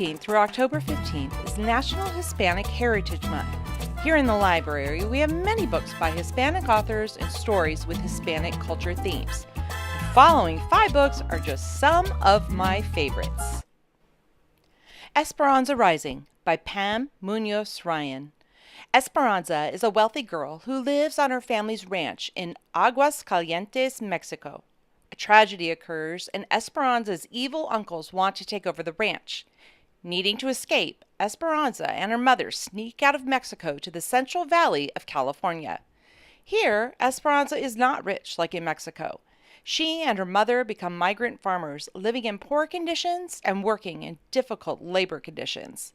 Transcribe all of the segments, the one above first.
13th through October 15th is National Hispanic Heritage Month. Here in the library, we have many books by Hispanic authors and stories with Hispanic culture themes. The following 5 books are just some of my favorites. Esperanza Rising by Pam Munoz Ryan. Esperanza is a wealthy girl who lives on her family's ranch in Aguascalientes, Mexico. A tragedy occurs, and Esperanza's evil uncles want to take over the ranch. Needing to escape, Esperanza and her mother sneak out of Mexico to the Central Valley of California. Here, Esperanza is not rich like in Mexico. She and her mother become migrant farmers, living in poor conditions and working in difficult labor conditions.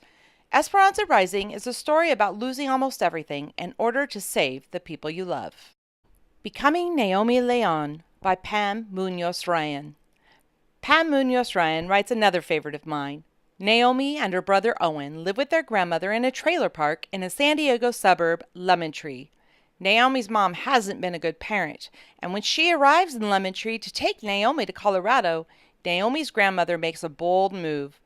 Esperanza Rising is a story about losing almost everything in order to save the people you love. Becoming Naomi Leon by Pam Munoz Ryan. Pam Munoz Ryan writes another favorite of mine. Naomi and her brother Owen live with their grandmother in a trailer park in a San Diego suburb, Lemon Tree. Naomi's mom hasn't been a good parent, and when she arrives in Lemon Tree to take Naomi to Colorado, Naomi's grandmother makes a bold move.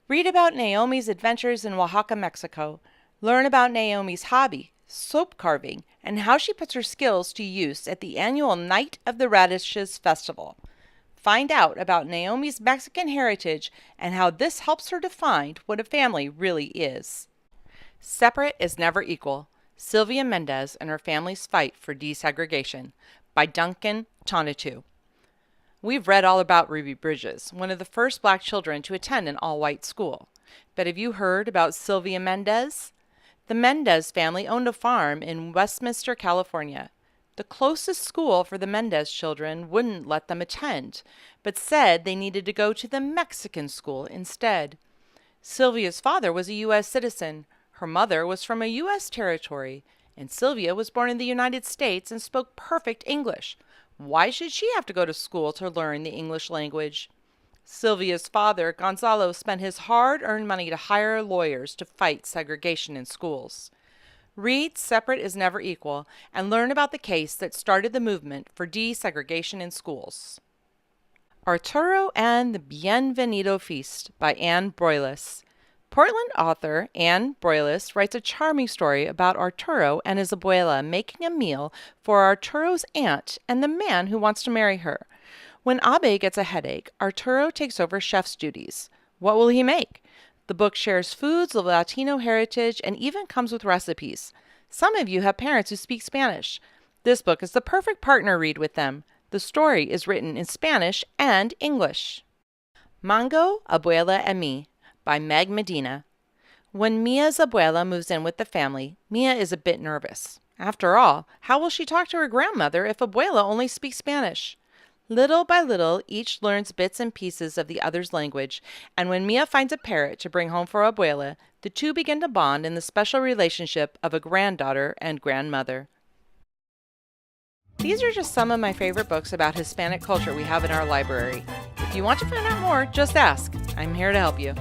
Read about Naomi's adventures in Oaxaca, Mexico. Learn about Naomi's hobby, soap carving, and how she puts her skills to use at the annual Night of the Radishes Festival. Find out about Naomi's Mexican heritage and how this helps her define what a family really is. Separate is Never Equal. Sylvia Mendez and her family's fight for desegregation by Duncan Tonatiuh. We've read all about Ruby Bridges, one of the first black children to attend an all-white school. But have you heard about Sylvia Mendez? The Mendez family owned a farm in Westminster, California. The closest school for the Mendez children wouldn't let them attend, but said they needed to go to the Mexican school instead. Sylvia's father was a U.S. citizen. Her mother was from a U.S. territory, and Sylvia was born in the United States and spoke perfect English. Why should she have to go to school to learn the English language? Sylvia's father, Gonzalo, spent his hard-earned money to hire lawyers to fight segregation in schools. Read Separate is Never Equal and learn about the case that started the movement for desegregation in schools. Arturo and the Bienvenido Feast by Anne Broyles. Portland author Anne Broyles writes a charming story about Arturo and his abuela making a meal for Arturo's aunt and the man who wants to marry her. When Abe gets a headache, Arturo takes over chef's duties. What will he make? The book shares foods of Latino heritage and even comes with recipes. Some of you have parents who speak Spanish. This book is the perfect partner read with them. The story is written in Spanish and English. Mango, Abuela and Me by Meg Medina. When Mia's abuela moves in with the family, Mia is a bit nervous. After all, how will she talk to her grandmother if abuela only speaks Spanish? Little by little, each learns bits and pieces of the other's language, and when Mia finds a parrot to bring home for abuela, the two begin to bond in the special relationship of a granddaughter and grandmother. These are just some of my favorite books about Hispanic culture we have in our library. If you want to find out more, just ask. I'm here to help you.